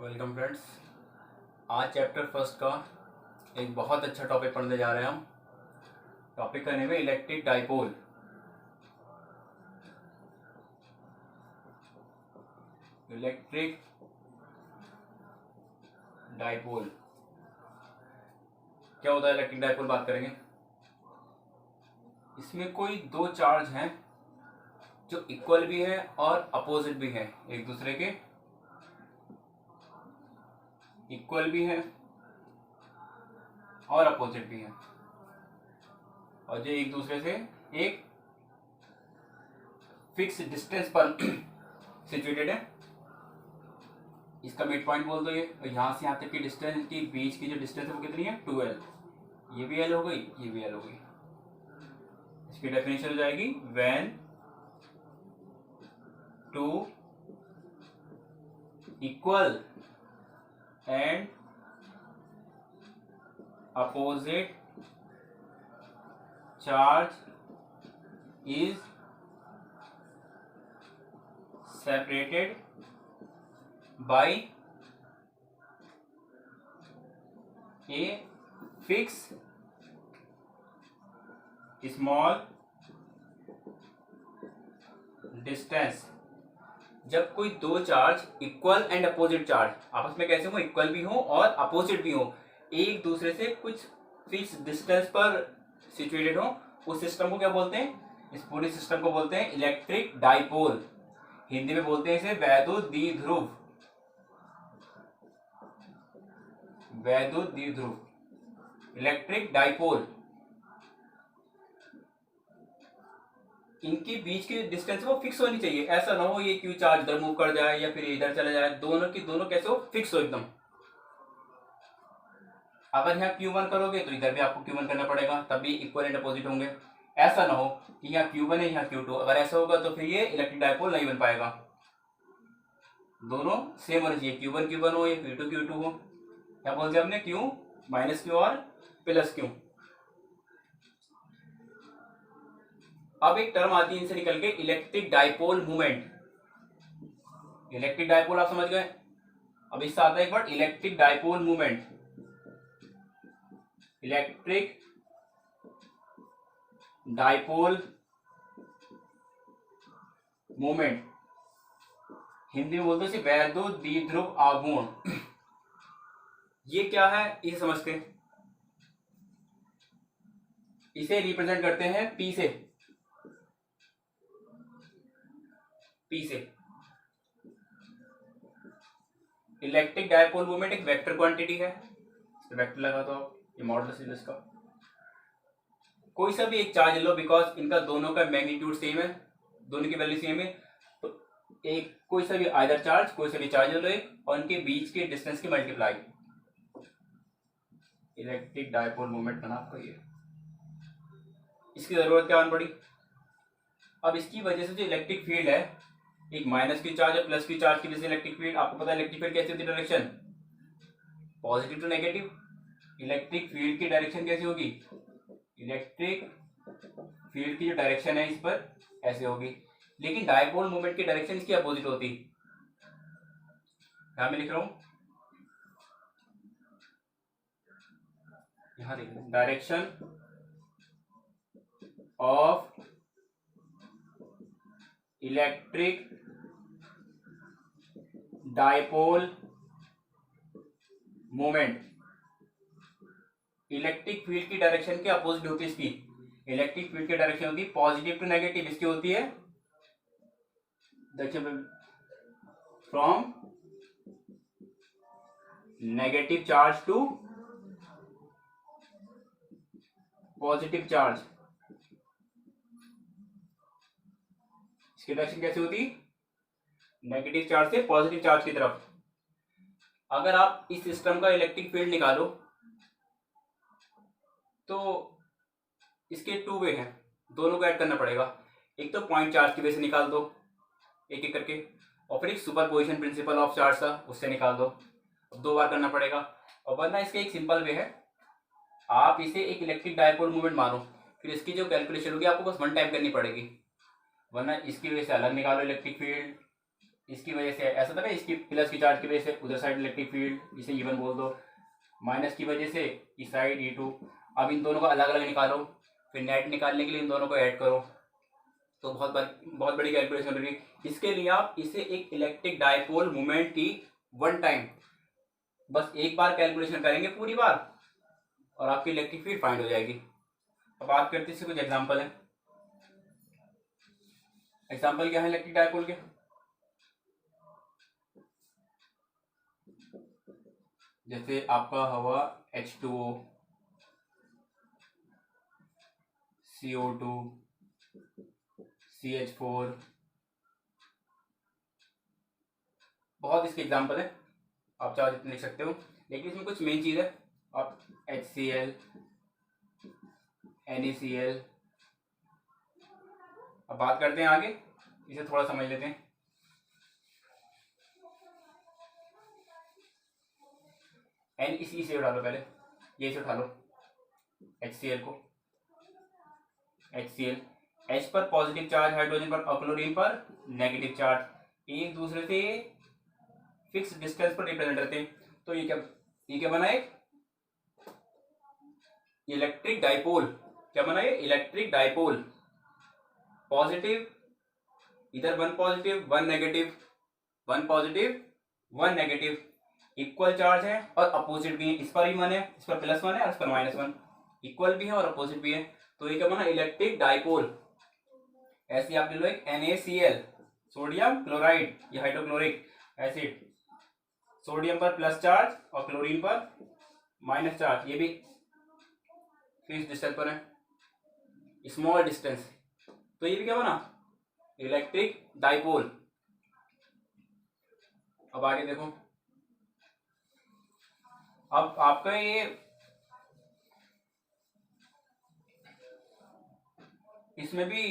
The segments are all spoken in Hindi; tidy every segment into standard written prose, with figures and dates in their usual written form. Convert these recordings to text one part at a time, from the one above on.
Welcome friends. आज चैप्टर फर्स्ट का एक बहुत अच्छा टॉपिक पढ़ने जा रहे हैं हम। टॉपिक का नेम है इलेक्ट्रिक डाइपोल। इलेक्ट्रिक डाइपोल क्या होता है? इलेक्ट्रिक डाइपोल बात करेंगे। इसमें कोई दो चार्ज हैं जो इक्वल भी है और अपोजिट भी है, एक दूसरे के इक्वल भी है और अपोजिट भी है, और जो एक दूसरे से एक फिक्स डिस्टेंस पर सिचुएटेड है। इसका मिड पॉइंट बोल दो। ये यहां से यहां तक की डिस्टेंस के बीच की जो डिस्टेंस है वो कितनी है? 2l। ये भी l हो गई, ये भी l हो गई। इसकी डेफिनेशन हो जाएगी when two equal and opposite charge is separated by a fix small distance. जब कोई दो charge equal and opposite charge आपस में कैसे हो? इक्वल भी हो और अपोजिट भी हो, एक दूसरे से कुछ फिक्स डिस्टेंस पर सिचुएटेड हो, उस सिस्टम को क्या बोलते हैं? इस पूरे सिस्टम को बोलते हैं इलेक्ट्रिक डाइपोल। हिंदी में बोलते हैं इसे वैद्युत द्विध्रुव। वैद्युत द्विध्रुव इलेक्ट्रिक डाइपोल। इनके बीच की डिस्टेंस वो फिक्स होनी चाहिए। ऐसा ना हो ये क्यू चार्ज इधर मूव कर जाए या फिर इधर चला जाए, दोनों की दोनों कैसे हो? फिक्स हो एकदम। अगर यहाँ Q1 करोगे तो इधर भी आपको Q1 करना पड़ेगा, तब भी इक्वल एंड अपोजिट होंगे। ऐसा ना हो कि यहाँ Q1 है यहाँ Q2, अगर ऐसा होगा तो फिर ये इलेक्ट्रिक डाइपोल नहीं बन पाएगा। दोनों सेम होने चाहिए, Q1 Q1 हो या Q2 Q2 हो। क्या बोलते हैं हमने? Q माइनस Q और प्लस Q। अब एक टर्म आती है इनसे निकल के, electric dipole movement. Electric dipole आप समझ गए। अब इससे आता है एक word electric dipole movement. Electric dipole movement Hindi में बोलते हैं वैद्युत द्विध्रुव आघूर्ण। ये क्या है इसे समझते हैं। इसे रिप्रेजेंट करते हैं P से। P से इलेक्ट्रिक डाइपोल मूवमेंट एक वेक्टर क्वांटिटी है। वेक्टर लगा तो आप ये मॉडुलस है इसका। कोई सा भी एक चार्ज ले लो, बिकॉज इनका दोनों का मैग्नीट्यूड सेम है, दोनों की वैल्यू सेम है, तो एक कोई सा भी आइदर चार्ज, कोई सा भी चार्ज ले लो एक, और इनके बीच के डिस्टेंस की मल्टीप्लाई, इलेक्ट्रिक डाइपोल मूवमेंट बना आपको ये। इसकी जरूरत क्या आन पड़ी? अब इसकी वजह से जो इलेक्ट्रिक फील्ड है, एक माइनस की चार्ज और प्लस की चार्ज की वजह से इलेक्ट्रिक फील्ड, आपको पता है इलेक्ट्रिक फील्ड कैसी होती है? Direction positive to negative. Electric field की डायरेक्शन कैसी होगी? इलेक्ट्रिक फील्ड की जो डायरेक्शन है इस पर ऐसे होगी, लेकिन डाइपोल मूवमेंट की डायरेक्शन इसकी अपोजिट होती। यहां मैं लिख रहा हूं, यहां लिख रहा हूं direction of electric dipole movement. Electric field की डायरेक्शन के अपोजिट होती है इसकी। इलेक्ट्रिक फील्ड की डायरेक्शन होती है पॉजिटिव टू नेगेटिव। इसकी होती है देखिए from negative charge to positive charge. इसकी डायरेक्शन कैसी होती? नेगेटिव चार्ज से पॉजिटिव चार्ज की तरफ। अगर आप इस सिस्टम का इलेक्ट्रिक फील्ड निकालो तो इसके टू वे हैं, दोनों को ऐड करना पड़ेगा। एक तो पॉइंट चार्ज की वजह से निकाल दो एक एक करके, और फिर एक सुपरपोजिशन प्रिंसिपल ऑफ चार्ज था उससे निकाल दो। अब दो बार करना पड़ेगा। और वरना इसका एक सिंपल वे है, आप इसे एक इलेक्ट्रिक डाइपोल मूवमेंट मानो, फिर इसकी जो कैलकुलेशन होगी आपको बस वन टाइम करनी पड़ेगी, वरना इसकी वजह से अलग निकालो इलेक्ट्रिक फील्ड, इसकी वजह से ऐसा था ना, इसकी प्लस की चार्ज की वजह से उधर साइड इलेक्ट्रिक फील्ड, इसे E1 बोल दो, माइनस की वजह से इस साइड E2। अब इन दोनों को अलग अलग निकालो, फिर नेट निकालने के लिए इन दोनों को ऐड करो, तो बहुत बड़ी कैलकुलेशन होगी। इसके लिए आप इसे एक इलेक्ट्रिक डायपोल मोमेंट की वन टाइम बस एक बार कैलकुलेशन करेंगे पूरी बार, और आपकी इलेक्ट्रिक फील्ड फाइंड हो जाएगी। अब बात करते हैं इससे कुछ एग्जांपल है। एग्जांपल क्या है इलेक्ट्रिक डायपोल के? जैसे आपका हवा H2O, CO2, CH4, बहुत इसके एग्जांपल है, आप चाहो जितने लिख सकते हो, लेकिन इसमें कुछ मेन चीज़ है। आप HCl, NaCl। अब बात करते हैं आगे, इसे थोड़ा समझ लेते हैं। एन इसे उठा लो, पहले ये इसे उठा लो, HCl को। HCl, H पर पॉजिटिव चार्ज हाइड्रोजन पर और क्लोरीन पर नेगेटिव चार्ज, एक दूसरे से फिक्स डिस्टेंस पर रिप्रेजेंट रहते हैं। तो ये क्या बना? एक इलेक्ट्रिक डाइपोल। क्या बना ये? Electric dipole. पॉजिटिव, इधर one positive one negative, one positive one negative, equal charge है और अपोजिट भी है। इस पर भी वन है, इस पर +1 है और इस पर -1, इक्वल भी है और अपोजिट भी है। तो ये क्या बना? Electric dipole. ऐसे आप ले लो एक NaCl, सोडियम क्लोराइड, ये हाइड्रोक्लोरिक एसिड, सोडियम पर प्लस चार्ज और क्लोरीन पर माइनस चार्ज, ये भी फिक्स डिस्टेंस पर है, स्मॉल डिस्टेंस। तो ये भी क्या बना? Electric dipole. अब आगे देखो, अब आपका ये इसमें भी,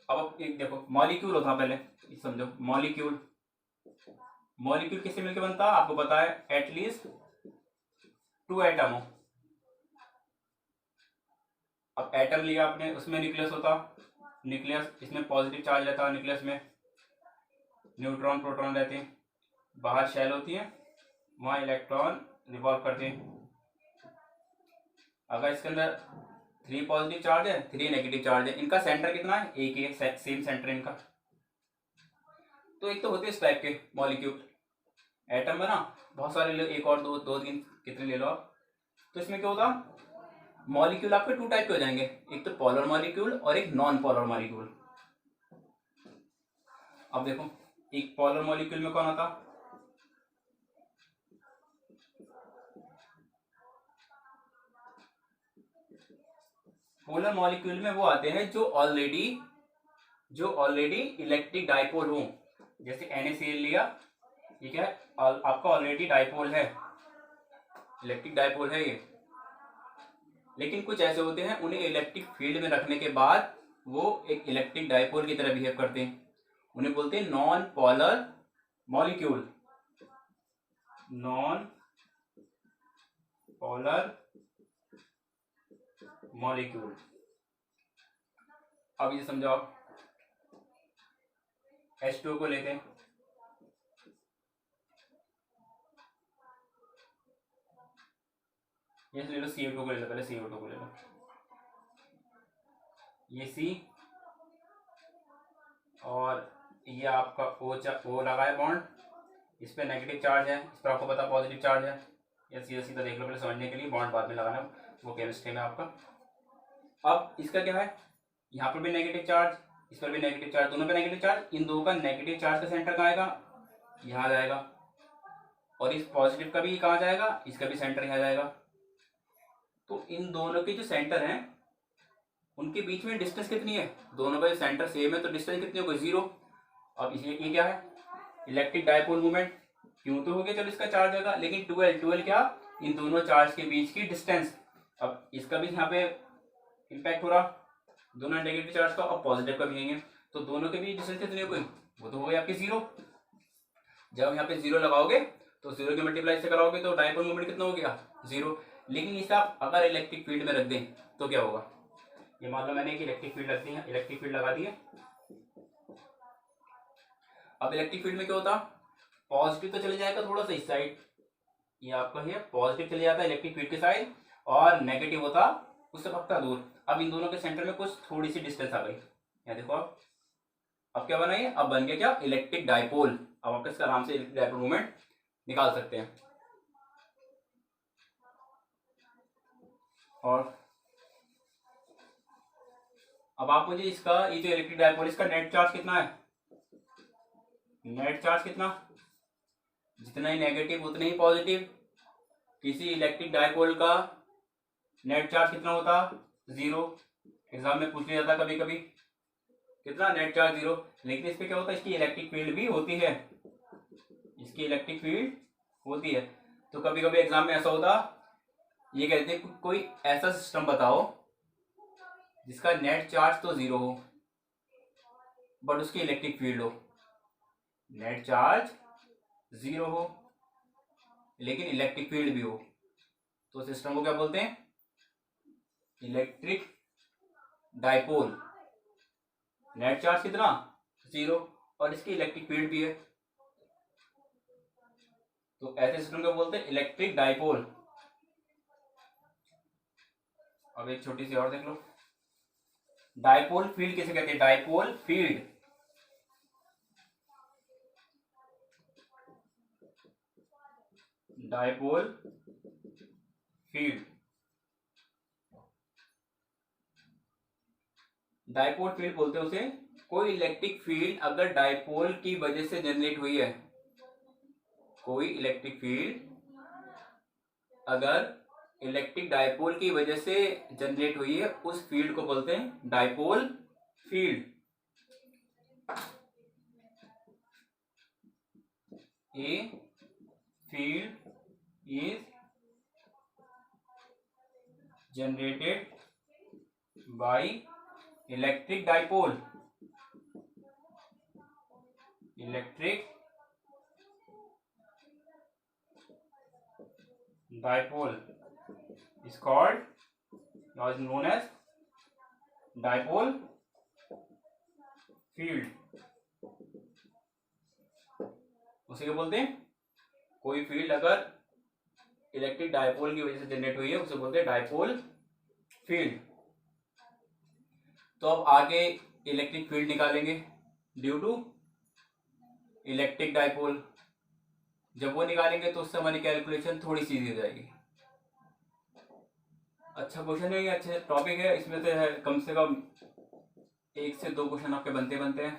अब एक देखो मॉलिक्यूल होता है, पहले समझो मॉलिक्यूल। मॉलिक्यूल किससे मिलकर बनता है? आपको पता है, एटलीस्ट 2 एटम हो। अब एटम लिया आपने, उसमें न्यूक्लियस होता, न्यूक्लियस, इसमें पॉजिटिव चार्ज रहता है, न्यूक्लियस में न्यूट्रॉन प्रोटॉन रहते हैं, बाहर शेल होती है, वहां इलेक्ट्रॉन रिवॉल्व करते हैं। अगर इसके अंदर 3 पॉजिटिव चार्ज है, 3 नेगेटिव चार्ज है, इनका सेंटर कितना है? एक ही है, सेम सेंटर इनका। तो एक तो होते हैं इस टाइप के मॉलिक्यूल, एटम बना, बहुत सारे ले, एक और दो तीन कितने ले लो आप। तो इसमें क्या होता? मॉलिक्यूल आपके 2 टाइप के हो जाएंगे, एक तो पोलर मॉलिक्यूल और एक नॉन पोलर मॉलिक्यूल। अब देखो, एक पोलर मॉलिक्यूल में कौन आता? पोलर मॉलिक्यूल में वो आते हैं जो ऑलरेडी इलेक्ट्रिक डाइपोल हो। जैसे NaCl लिया, ये क्या है? आपका ऑलरेडी डाइपोल है, इलेक्ट्रिक डाइपोल है ये। लेकिन कुछ ऐसे होते हैं, उन्हें इलेक्ट्रिक फील्ड में रखने के बाद वो एक इलेक्ट्रिक डाइपोल की तरह बिहेव करते हैं, उन्हें बोलते हैं non polar molecule. Non polar molecule. अब ये समझाओ, H2O को लेते हैं, ये ले लो, CO2 को ले लो, पहले CO2 को ले लो, ये C और ये आपका O लगा है बॉन्ड, इस पे नेगेटिव चार्ज है, इस पर आपको पता पॉजिटिव चार्ज है। ये सीधा सीधा देख लो पहले समझने के लिए, बॉन्ड बाद में लगाना, वो केमिस्ट्री में आपका। अब इसका क्या है? यहाँ पर भी नेगेटिव चार्ज, इस पर भी नेगेटिव चार्ज, दोनों पे नेगेटिव चार्ज। इन दो का नेगेटिव चार्ज का सेंटर कहाँ आएगा? यहाँ जाएगा। और इस पॉजिटिव का भी कहाँ जाएगा? इसका भी सेंटर यहाँ जाएगा। तो इन दोनों के जो सेंटर हैं उनके बीच में डिस्टेंस कितनी है? दोनों का सेंटर सेम है तो डिस्टेंस कितनी होगी? 0। अब इसलिए ये क्या है? Electric dipole movement. क्यों तो हो गया, चलो इसका चार्ज होगा, लेकिन 12 क्या? इन दोनों चार्ज के बीच की डिस्टेंस। अब इसका भी यहाँ पे इम्पैक्ट हो रहा, दोनों नेगेटिव चार्ज का और पॉजिटिव का भी है, तो दोनों के बीच डिस्टेंस कितनी हो गई? वो तो हो गई आपकी 0। जब यहाँ पे 0 लगाओगे तो 0 के मल्टीप्लाई से कराओगे तो डायपोल मूवमेंट कितना हो गया? 0। लेकिन इसे आप अगर इलेक्ट्रिक फील्ड में रख दें तो क्या होगा? ये मान लो मैंने एक इलेक्ट्रिक फील्ड रख दी है, इलेक्ट्रिक फील्ड लगा दी है। अब इलेक्ट्रिक फील्ड में क्या होता, पॉजिटिव तो चले जाएगा थोड़ा सा इस साइड, ये आपका है पॉजिटिव चले जाता है इलेक्ट्रिक फील्ड की साइड, और नेगेटिव होता उससे भगता दूर। अब इन दोनों के सेंटर में कुछ थोड़ी सी डिस्टेंस आ गई, यहाँ देखो आप, अब क्या बना ये, अब बन गया क्या, इलेक्ट्रिक डाइपोल। अब आप इसका आराम से इलेक्ट्रिक डाइपोल मोमेंट निकाल सकते हैं। और अब आप मुझे इसका, ये जो इलेक्ट्रिक डाइपोल, इसका नेट चार्ज कितना है, नेट चार्ज कितना, जितना ही नेगेटिव उतना ही पॉजिटिव। किसी इलेक्ट्रिक डाइपोल का नेट चार्ज कितना होता, 0। एग्जाम में पूछ लिया जाता कभी कभी, कितना, नेट चार्ज 0। लेकिन इस पे क्या होता है, इसकी इलेक्ट्रिक फील्ड भी होती है, इसकी इलेक्ट्रिक फील्ड होती है। तो कभी कभी एग्जाम में ऐसा होता, ये कहते हैं कोई ऐसा सिस्टम बताओ जिसका नेट चार्ज तो 0 हो बट उसकी इलेक्ट्रिक फील्ड हो, नेट चार्ज 0 हो लेकिन इलेक्ट्रिक फील्ड भी हो, तो सिस्टम को क्या बोलते हैं, इलेक्ट्रिक डाइपोल। नेट चार्ज कितना, 0, और इसकी इलेक्ट्रिक फील्ड भी है, तो ऐसे सिस्टम को बोलते हैं इलेक्ट्रिक डाइपोल। अब एक छोटी सी और देख लो, डाइपोल फील्ड किसे कहते हैं, dipole field, dipole field, dipole field बोलते हैं उसे, कोई इलेक्ट्रिक फील्ड अगर डाइपोल की वजह से जनरेट हुई है, कोई इलेक्ट्रिक फील्ड अगर इलेक्ट्रिक डाइपोल की वजह से जनरेट हुई है, उस फील्ड को बोलते हैं dipole field. A field is generated by electric dipole, electric dipole is called, now is known as dipole field। उसे क्या बोलते हैं, कोई फील्ड अगर इलेक्ट्रिक डाइपोल की वजह से जनरेट हुई है उसे बोलते हैं डाइपोल फील्ड। तो अब आगे इलेक्ट्रिक फील्ड निकालेंगे ड्यू टू इलेक्ट्रिक डाइपोल। जब वो निकालेंगे तो उससे हमारी कैलकुलेशन थोड़ी सी इजी हो जाएगी। अच्छा क्वेश्चन है, ये अच्छा टॉपिक है, इसमें से कम 1 से 2 क्वेश्चन आपके बनते हैं।